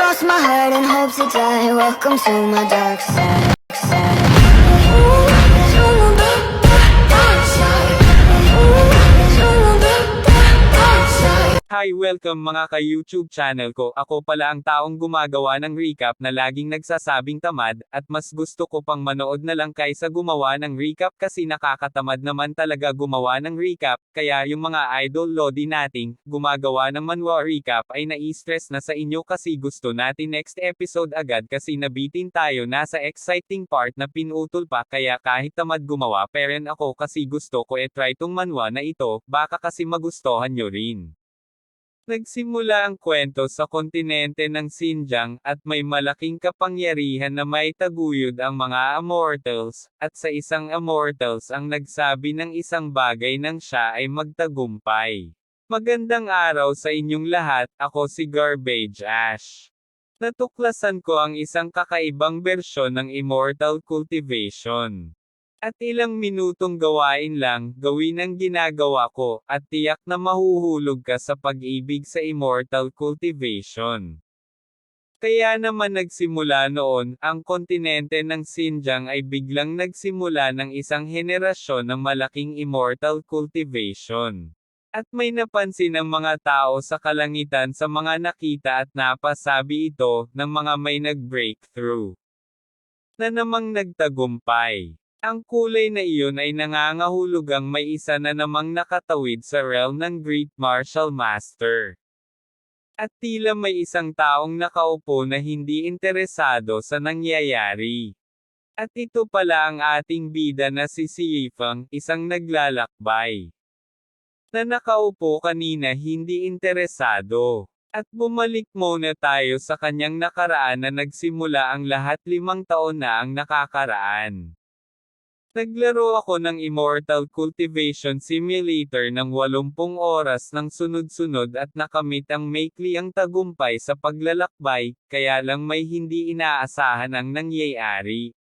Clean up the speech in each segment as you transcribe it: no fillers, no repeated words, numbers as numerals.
cross my heart and hope to die. Welcome to my dark side. Hi, welcome mga ka-YouTube channel ko. Ako pala ang taong gumagawa ng recap na laging nagsasabing tamad, at mas gusto ko pang manood na lang kaysa gumawa ng recap kasi nakakatamad naman talaga gumawa ng recap, kaya yung mga idol lodi nating gumagawa ng manhwa recap ay nai-stress na sa inyo kasi gusto natin next episode agad kasi nabitin tayo nasa exciting part na pinutol pa, kaya kahit tamad gumawa peren ako kasi gusto ko try tong manhwa na ito, baka kasi magustuhan nyo rin. Nagsimula ang kwento sa kontinente ng Xinjiang, at may malaking kapangyarihan na may taguyod ang mga Immortals, at sa isang Immortals ang nagsabi ng isang bagay nang siya ay magtagumpay. Magandang araw sa inyong lahat, ako si Garbage Ash. Natuklasan ko ang isang kakaibang bersyon ng Immortal Cultivation. At ilang minutong gawain lang, gawin ang ginagawa ko, at tiyak na mahuhulog ka sa pag-ibig sa Immortal Cultivation. Kaya naman nagsimula noon, ang kontinente ng Xinjiang ay biglang nagsimula ng isang henerasyon ng malaking Immortal Cultivation. At may napansin ang mga tao sa kalangitan sa mga nakita at napasabi ito, ng mga may nag-breakthrough na namang nagtagumpay. Ang kulay na iyon ay nangangahulugang may isa na namang nakatawid sa realm ng Great Martial Master. At tila may isang taong nakaupo na hindi interesado sa nangyayari. At ito pala ang ating bida na si Yifeng, isang naglalakbay na nakaupo kanina hindi interesado. At bumalik muna tayo sa kanyang nakaraan na nagsimula ang lahat 5 taon na ang nakakaraan. Naglaro ako ng Immortal Cultivation Simulator ng 80 oras ng sunod-sunod at nakamit ang maikliang tagumpay sa paglalakbay, kaya lang may hindi inaasahan ang nangyayari.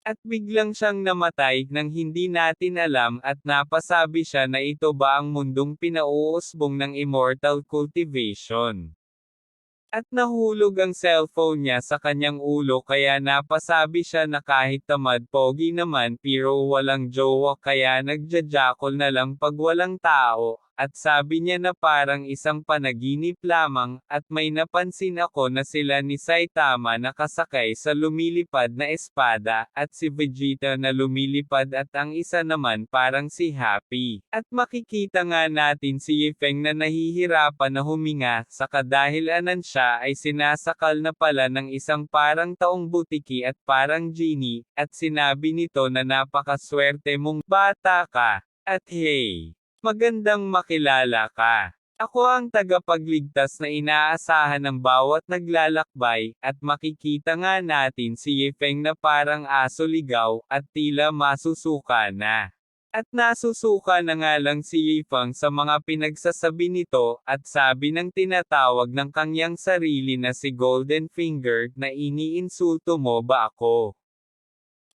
At biglang siyang namatay nang hindi natin alam at napasabi siya na ito ba ang mundong pinauusbong ng Immortal Cultivation. At nahulog ang cellphone niya sa kanyang ulo kaya napasabi siya na kahit tamad pogi naman pero walang jowa kaya nagjajakol na lang pag walang tao, at sabi niya na parang isang panaginip lamang, at may napansin ako na sila ni Saitama nakasakay sa lumilipad na espada, at si Vegeta na lumilipad at ang isa naman parang si Happy. At makikita nga natin si Yifeng na nahihirapan na huminga, sa kadahilanan siya ay sinasakal na pala ng isang parang taong butiki at parang genie, at sinabi nito na napakaswerte mong bata ka, at hey, magandang makilala ka. Ako ang tagapagligtas na inaasahan ng bawat naglalakbay, at makikita nga natin si Yifeng na parang aso ligaw, at tila masusuka na. At nasusuka na nga lang si Yifeng sa mga pinagsasabi nito, at sabi ng tinatawag ng kanyang sarili na si Golden Finger, na iniinsulto mo ba ako?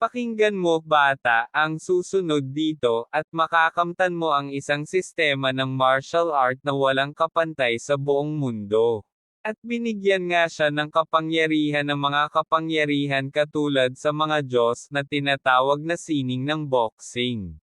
Pakinggan mo bata, ang susunod dito, at makakamtan mo ang isang sistema ng martial art na walang kapantay sa buong mundo. At binigyan nga siya ng kapangyarihan ng mga kapangyarihan katulad sa mga Diyos na tinatawag na sining ng boxing.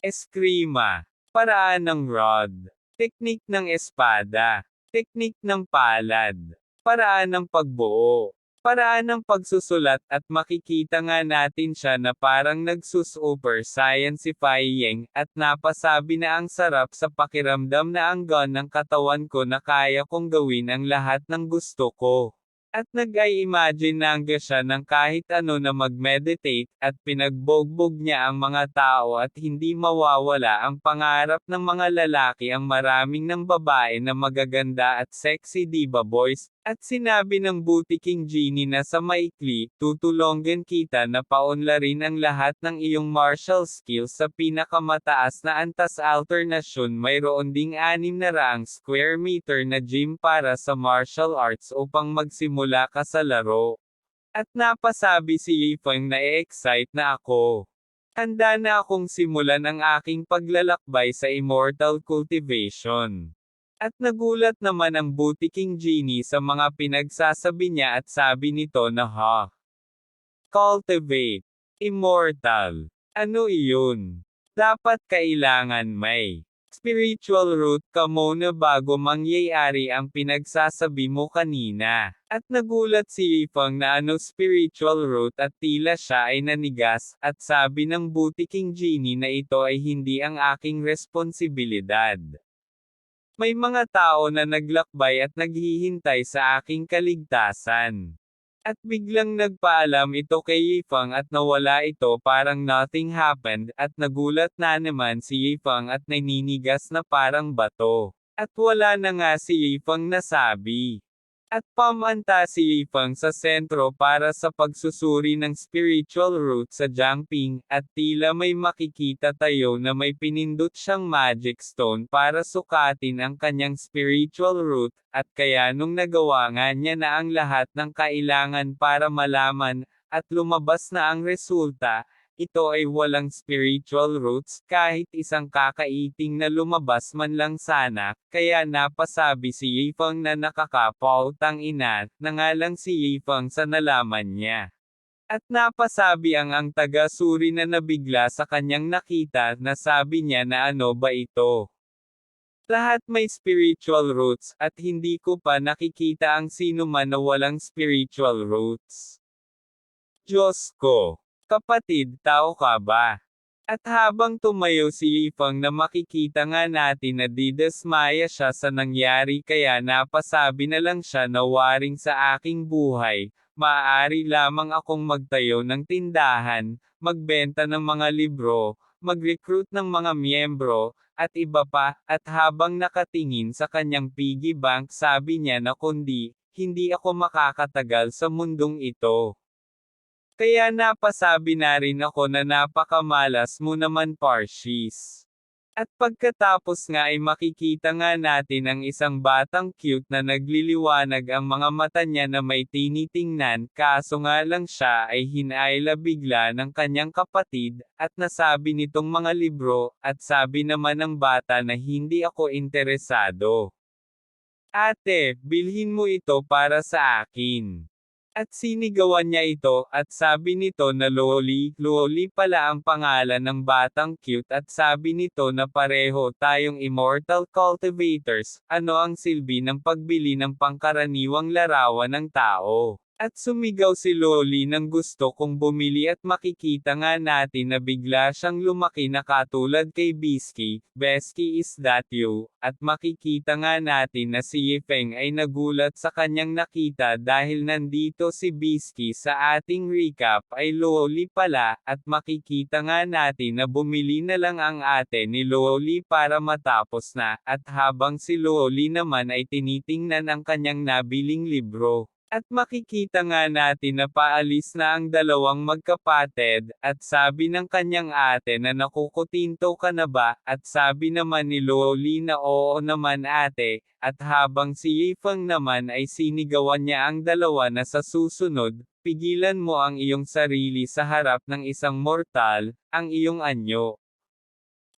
Eskrima. Paraan ng rod. Teknik ng espada. Teknik ng palad. Paraan ng pagbuo. Paraan ng pagsusulat, at makikita nga natin siya na parang nagsusuper scientifying, at napasabi na ang sarap sa pakiramdam na ang gun ng katawan ko na kaya kong gawin ang lahat ng gusto ko. At nag-i-imagine na siya ng kahit ano na mag-meditate, at pinagbogbog niya ang mga tao at hindi mawawala ang pangarap ng mga lalaki ang maraming ng babae na magaganda at sexy diba boys, at sinabi ng butiking genie na sa maikli, tutulungan kita na paunlarin ang lahat ng iyong martial skills sa pinakamataas na antas alternasyon. Mayroon ding 600 square meter na gym para sa martial arts upang magsimula ka sa laro. At napasabi si Yifeng na e-excite na ako. Handa na akong simulan ang aking paglalakbay sa Immortal Cultivation. At nagulat naman ang butiking genie sa mga pinagsasabi niya at sabi nito na cultivate. Immortal. Ano iyon? Dapat kailangan may spiritual root ka muna bago mangyayari ang pinagsasabi mo kanina. At nagulat si Yifeng na ano spiritual root at tila siya ay nanigas, at sabi ng butiking genie na ito ay hindi ang aking responsibilidad. May mga tao na naglakbay at naghihintay sa aking kaligtasan. At biglang nagpaalam ito kay Yifeng at nawala ito parang nothing happened, at nagulat na naman si Yifeng at naninigas na parang bato. At wala na nga si Yifeng nasabi. At pamanta si Yifeng sa sentro para sa pagsusuri ng spiritual root sa Jiangping, at tila may makikita tayo na may pinindot siyang magic stone para sukatin ang kanyang spiritual root, at kaya nung nagawa nga niya na ang lahat ng kailangan para malaman, at lumabas na ang resulta, ito ay walang spiritual roots, kahit isang kakaiting na lumabas man lang sana, kaya napasabi si Yifeng na nakakapautang ina, na nga lang si Yifeng sa nalaman niya. At napasabi ang taga-suri na nabigla sa kanyang nakita, na sabi niya na ano ba ito? Lahat may spiritual roots, at hindi ko pa nakikita ang sino man na walang spiritual roots. Diyos ko! Kapatid, tao ka ba? At habang tumayo si Yifeng na makikita nga natin na didesmaya siya sa nangyari, kaya napasabi na lang siya na waring sa aking buhay, maaari lamang akong magtayo ng tindahan, magbenta ng mga libro, mag-recruit ng mga miyembro, at iba pa, at habang nakatingin sa kanyang piggy bank sabi niya na kundi, hindi ako makakatagal sa mundong ito. Kaya napasabi na rin ako na napakamalas mo naman Parshis. At pagkatapos nga ay makikita nga natin ang isang batang cute na nagliliwanag ang mga mata niya na may tinitingnan, kaso nga lang siya ay hinayla bigla ng kanyang kapatid, at nasabi nitong mga libro, at sabi naman ng bata na hindi ako interesado. Ate, bilhin mo ito para sa akin. At sinigawan niya ito, at sabi nito na Loli pala ang pangalan ng batang cute, at sabi nito na pareho tayong immortal cultivators, ano ang silbi ng pagbili ng pangkaraniwang larawan ng tao. At sumigaw si Loli ng gusto kong bumili, at makikita nga natin na bigla siyang lumaki na katulad kay Bisky, Besky is that you? At makikita nga natin na si Yifeng ay nagulat sa kanyang nakita dahil nandito si Bisky sa ating recap ay Loli pala, at makikita nga natin na bumili na lang ang ate ni Loli para matapos na, at habang si Loli naman ay tinitingnan ang kanyang nabiling libro. At makikita nga natin na paalis na ang dalawang magkapatid, at sabi ng kanyang ate na nakukutinto ka na ba, at sabi naman ni Loli na oo naman ate, at habang si Yifeng naman ay sinigawan niya ang dalawa na sa susunod, pigilan mo ang iyong sarili sa harap ng isang mortal, ang iyong anyo.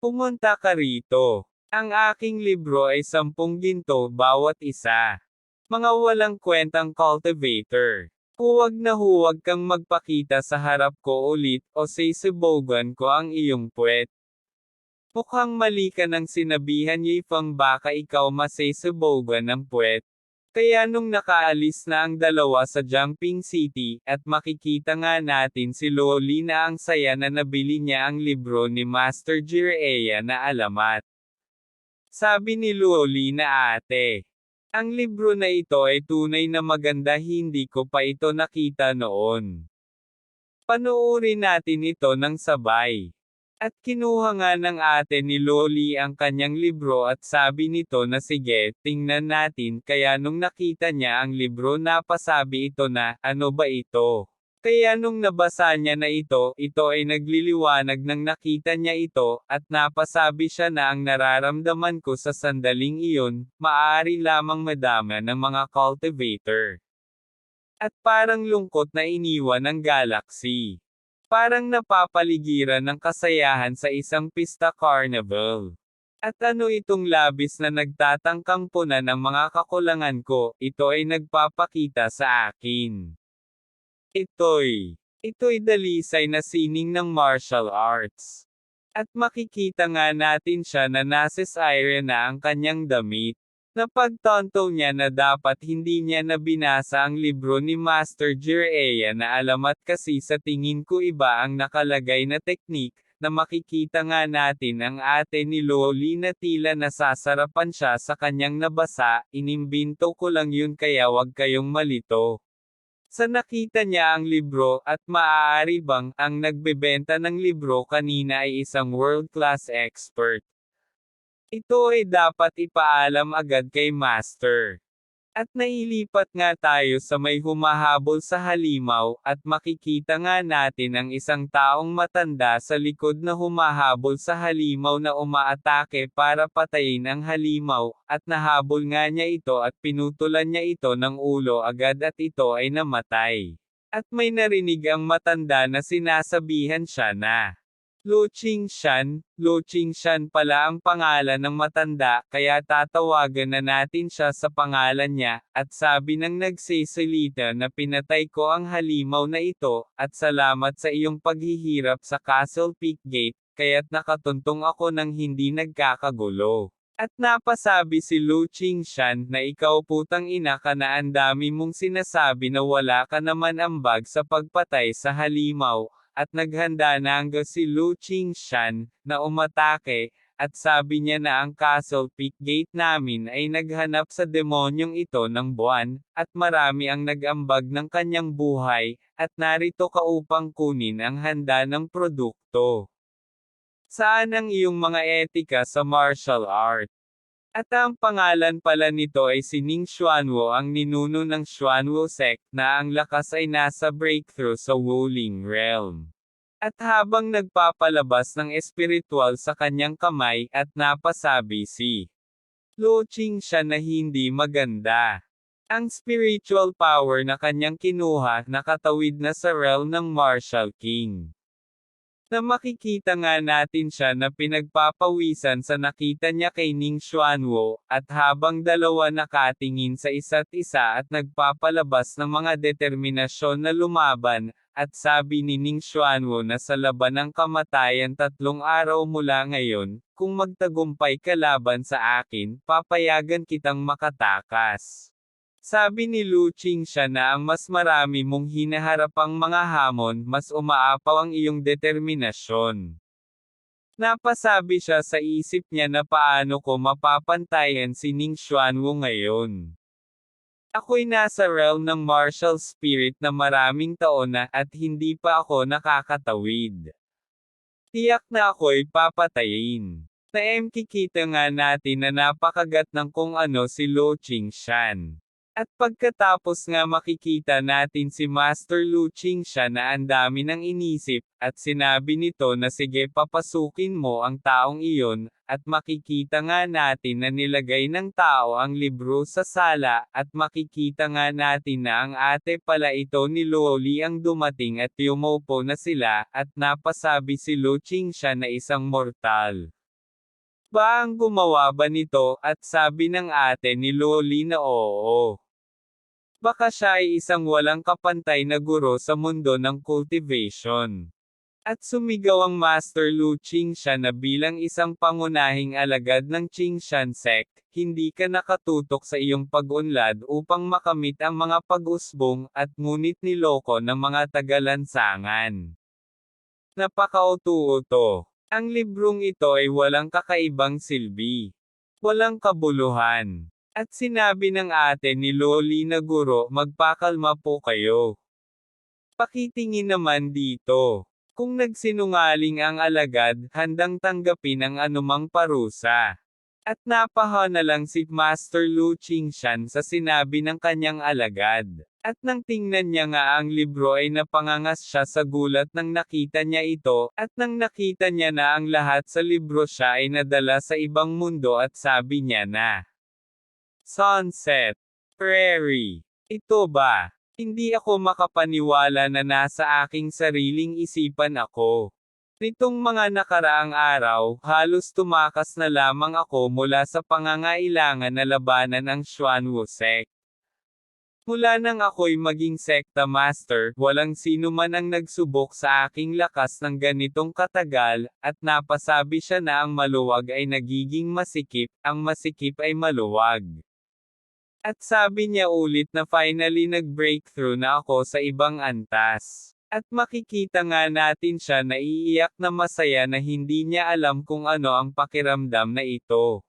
Pumunta ka rito. Ang aking libro ay 10 ginto bawat isa. Mga walang kwentang cultivator. Huwag na huwag kang magpakita sa harap ko ulit, o sisibogan ko ang iyong puwet. Mukhang mali ka nang sinabihan Yifeng, baka ikaw masisibogan ng puwet. Kaya nung nakaalis na ang dalawa sa Jiangping City, at makikita nga natin si Loli na ang saya na nabili niya ang libro ni Master Jiraiya na alamat. Sabi ni Loli na ate. Ang libro na ito ay tunay na maganda, hindi ko pa ito nakita noon. Panoorin natin ito ng sabay. At kinuha nga ng ate ni Loli ang kanyang libro at sabi nito na sige, tingnan natin, kaya nung nakita niya ang libro napasabi ito na, ano ba ito? Kaya nung nabasa niya na ito ay nagliliwanag ng nakita niya ito, at napasabi siya na ang nararamdaman ko sa sandaling iyon, maaari lamang madama ng mga cultivator. At parang lungkot na iniwan ng galaxy. Parang napapaligiran ng kasayahan sa isang pista carnival. At ano itong labis na nagtatangkang punan ng mga kakulangan ko, ito ay nagpapakita sa akin. Ito'y dalisay na sining ng martial arts. At makikita nga natin siya na nasisire na ang kanyang damit. Napagtanto niya na dapat hindi niya na binasa ang libro ni Master Jiraiya na alamat kasi sa tingin ko iba ang nakalagay na teknik, na makikita nga natin ang ate ni Loli na tila nasasarapan siya sa kanyang nabasa, inimbinto ko lang yun kaya wag kayong malito. Sa nakita niya ang libro at maaari bang ang nagbebenta ng libro kanina ay isang world-class expert. Ito ay dapat ipaalam agad kay Master. At nailipat nga tayo sa may humahabol sa halimaw, at makikita nga natin ang isang taong matanda sa likod na humahabol sa halimaw na umaatake para patayin ang halimaw, at nahabol nga niya ito at pinutulan niya ito ng ulo agad at ito ay namatay. At may narinig ang matanda na sinasabihan siya na, Lu Qingshan pala ang pangalan ng matanda, kaya tatawagan na natin siya sa pangalan niya, at sabi ng nagsisilita na pinatay ko ang halimaw na ito, at salamat sa iyong paghihirap sa Castle Peak Gate, kaya't nakatuntong ako ng hindi nagkakagulo. At napasabi si Lu Qingshan na ikaw putang ina ka na ang dami mong sinasabi na wala ka naman ambag sa pagpatay sa halimaw. At naghanda na hanggang si Lu Qingshan, na umatake, at sabi niya na ang Castle Peak Gate namin ay naghanap sa demonyong ito ng buwan, at marami ang nag-ambag ng kanyang buhay, at narito ka upang kunin ang handa ng produkto. Saan ang iyong mga etika sa martial art? At ang pangalan pala nito ay si Ning Xuanwo, ang ninuno ng Xuanwo sect, na ang lakas ay nasa breakthrough sa Wuling Realm. At habang nagpapalabas ng espiritual sa kanyang kamay, at napasabi si Lu Qingshan na hindi maganda. Ang spiritual power na kanyang kinuha, nakatawid na sa realm ng Martial King. Na makikita nga natin siya na pinagpapawisan sa nakita niya kay Ning Xuanwo, at habang dalawa nakatingin sa isa't isa at nagpapalabas ng mga determinasyon na lumaban, at sabi ni Ning Xuanwo na sa laban ng kamatayan 3 araw mula ngayon, kung magtagumpay ka laban sa akin, papayagan kitang makatakas. Sabi ni Lu Qingshan na ang mas marami mong hinaharapang mga hamon, mas umaapaw ang iyong determinasyon. Napasabi siya sa isip niya na paano ko mapapantayan si Ning Xuanwo ngayon. Ako'y nasa realm ng martial spirit na maraming taon na, at hindi pa ako nakakatawid. Tiyak na ako'y papatayin. Nakikita nga natin na napakagat ng kung ano si Lu Qingshan. At pagkatapos nga makikita natin si Master Lu Qingshan na ang dami ng inisip, at sinabi nito na sige papasukin mo ang taong iyon, at makikita nga natin na nilagay ng tao ang libro sa sala, at makikita nga natin na ang ate pala ito ni Loli ang dumating at yumupo na sila, at napasabi si Lu Qingshan na isang mortal. Ba ang gumawa ba nito, at sabi ng ate ni Loli na oo. Baka siya ay isang walang kapantay na guro sa mundo ng cultivation. At sumigaw ang Master Lu Qingshan na bilang isang pangunahing alagad ng Qingshan sect, hindi ka nakatutok sa iyong pag-unlad upang makamit ang mga pag-usbong, at ngunit niloko ng mga tagalansangan. Napakauto-uto. Ang librong ito ay walang kakaibang silbi. Walang kabuluhan. At sinabi ng ate ni Loli na guro, magpakalma po kayo. Pakitingin naman dito. Kung nagsinungaling ang alagad, handang tanggapin ang anumang parusa. At napaha na lang si Master Lu Qingshan sa sinabi ng kanyang alagad. At nang tingnan niya nga ang libro ay napangangas siya sa gulat nang nakita niya ito, at nang nakita niya na ang lahat sa libro siya ay nadala sa ibang mundo at sabi niya na Sunset Prairie. Ito ba? Hindi ako makapaniwala na nasa aking sariling isipan ako. Nitong mga nakaraang araw, halos tumakas na lamang ako mula sa pangangailangan na labanan ang Xuanwu sect. Mula nang ako'y maging sekta master, walang sino man ang nagsubok sa aking lakas ng ganitong katagal, at napasabi siya na ang maluwag ay nagiging masikip, ang masikip ay maluwag. At sabi niya ulit na finally nag-breakthrough na ako sa ibang antas. At makikita nga natin siya na iiyak na masaya na hindi niya alam kung ano ang pakiramdam na ito.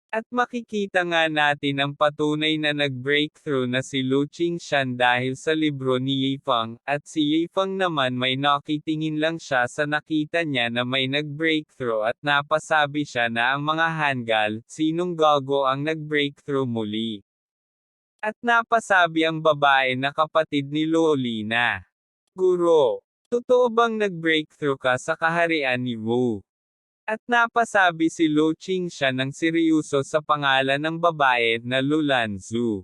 At makikita nga natin ang patunay na nag-breakthrough na si Lu Qingshan dahil sa libro ni Yifeng, at si Yifeng naman may nakitingin lang siya sa nakita niya na may nag-breakthrough at napasabi siya na ang mga Hangul, sinong gago ang nag-breakthrough muli. At napasabi ang babae na kapatid ni Lolina. Guro, totoo bang nag-breakthrough ka sa kaharian ni Wu? At napasabi si Lu Qingshan ng seryoso sa pangalan ng babae na Lulanzu.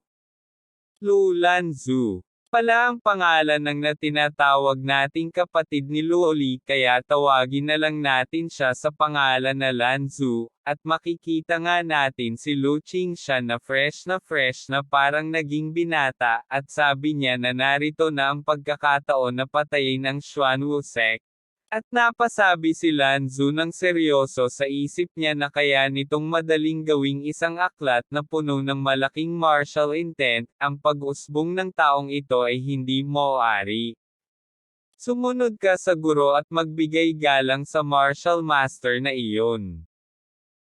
Lulanzu pala ang pangalan ng na tinatawag nating kapatid ni Loli, kaya tawagin na lang natin siya sa pangalan na Lanzu, at makikita nga natin si Lu Qingshan na fresh na parang naging binata, at sabi niya na narito na ang pagkakataon na patayin ang Xuanwu sect. At napasabi si Lanzu ng seryoso sa isip niya na kaya nitong madaling gawing isang aklat na puno ng malaking martial intent, ang pag-usbong ng taong ito ay hindi maaari. Sumunod ka sa guro at magbigay galang sa martial master na iyon.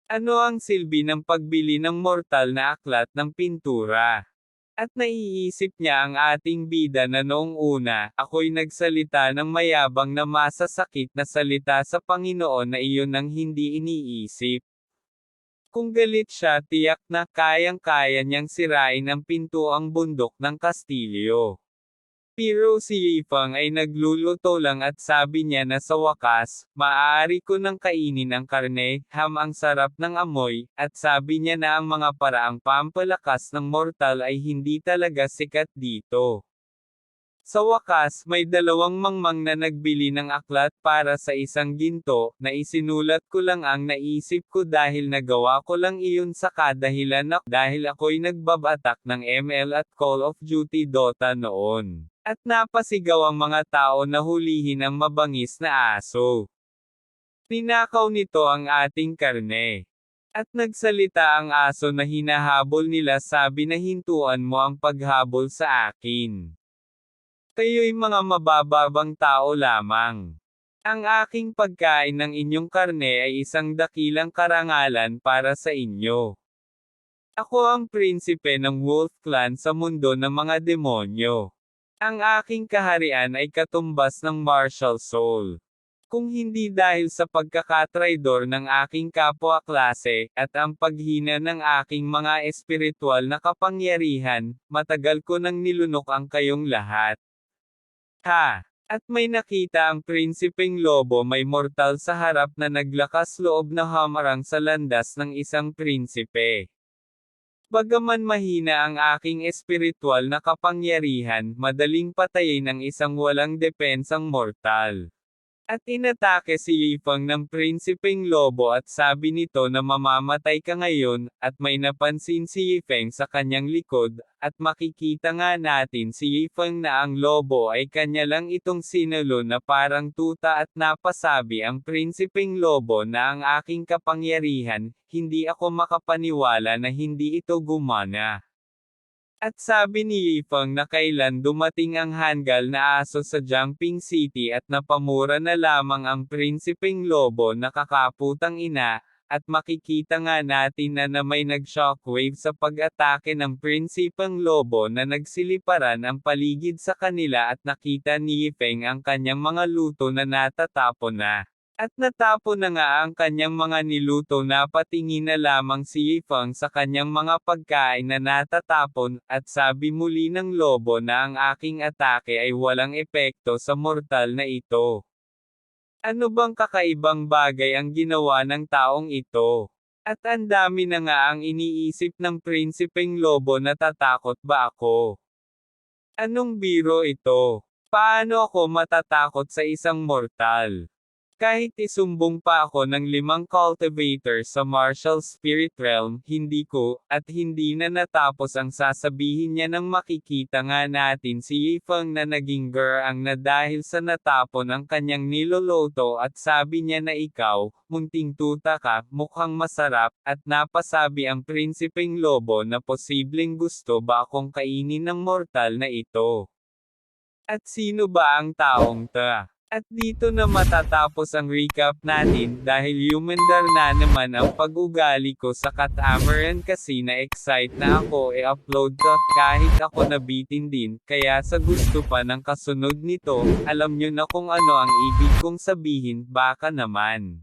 Ano ang silbi ng pagbili ng mortal na aklat ng pintura? At naiisip niya ang ating bida na noong una, ako'y nagsalita ng mayabang na masasakit na salita sa Panginoon na iyon ang hindi iniisip. Kung galit siya, tiyak na kayang-kaya niyang sirain ang pintuang bundok ng Kastilyo. Pero si Yifeng ay nagluluto lang at sabi niya na sa wakas, maaari ko nang kainin ang karne, ang sarap ng amoy, at sabi niya na ang mga paraang pampalakas ng mortal ay hindi talaga sikat dito. Sa wakas, may dalawang mangmang na nagbili ng aklat para sa isang ginto, na isinulat ko lang ang naisip ko dahil nagawa ko lang iyon sa kadahilan na dahil ako'y nagbabatak ng ML at Call of Duty Dota noon. At napasigaw ang mga tao na hulihin ang mabangis na aso. Ninakaw nito ang ating karne. At nagsalita ang aso na hinahabol nila, sabi na hintuan mo ang paghabol sa akin. Kayo'y mga mabababang tao lamang. Ang aking pagkain ng inyong karne ay isang dakilang karangalan para sa inyo. Ako ang prinsipe ng Wolf Clan sa mundo ng mga demonyo. Ang aking kaharian ay katumbas ng martial soul. Kung hindi dahil sa pagkakatraidor ng aking kapwa-klase, at ang paghina ng aking mga espiritual na kapangyarihan, matagal ko nang nilunok ang kayong lahat. Ha! At may nakita ang prinsipeng lobo may mortal sa harap na naglakas loob na hamarang sa landas ng isang prinsipe. Bagaman mahina ang aking espiritual na kapangyarihan, madaling patayin ang isang walang depensang mortal. At inatake si Yifeng ng prinsipeng lobo at sabi nito na mamamatay ka ngayon, at may napansin si Yifeng sa kanyang likod, at makikita nga natin si Yifeng na ang lobo ay kanya lang itong sinulo na parang tuta at napasabi ang prinsipeng lobo na ang aking kapangyarihan, hindi ako makapaniwala na hindi ito gumana. At sabi ni Yifeng na kailan dumating ang Hangul na aso sa Jumping City at napamura na lamang ang prinsipeng lobo na kakaputang ina, at makikita nga natin na may nag-shockwave sa pag-atake ng prinsipeng lobo na nagsiliparan ang paligid sa kanila at nakita ni Yifeng ang kanyang mga luto na natatapon na. At natapon na nga ang kanyang mga niluto, napatingin na lamang si Yifeng sa kanyang mga pagkain na natatapon, at sabi muli ng lobo na ang aking atake ay walang epekto sa mortal na ito. Ano bang kakaibang bagay ang ginawa ng taong ito? At ang dami na nga ang iniisip ng prinsipeng lobo, natatakot ba ako? Anong biro ito? Paano ako matatakot sa isang mortal? Kahit isumbong pa ako ng 5 cultivator sa martial spirit realm, hindi ko, at hindi na natapos ang sasabihin niya nang makikita nga natin si Yifeng na naging ang na dahil sa natapon ang kanyang niloloto at sabi niya na ikaw, munting tuta ka, mukhang masarap, at napasabi ang prinsipeng lobo na posibleng gusto ba akong kainin ng mortal na ito. At sino ba ang taong ta? At dito na matatapos ang recap natin dahil humandar na naman ang pag-ugali ko sa Catamaran kasi na-excite na ako i-upload to kahit ako nabitin din, kaya sa gusto pa ng kasunod nito, alam nyo na kung ano ang ibig kong sabihin, baka naman.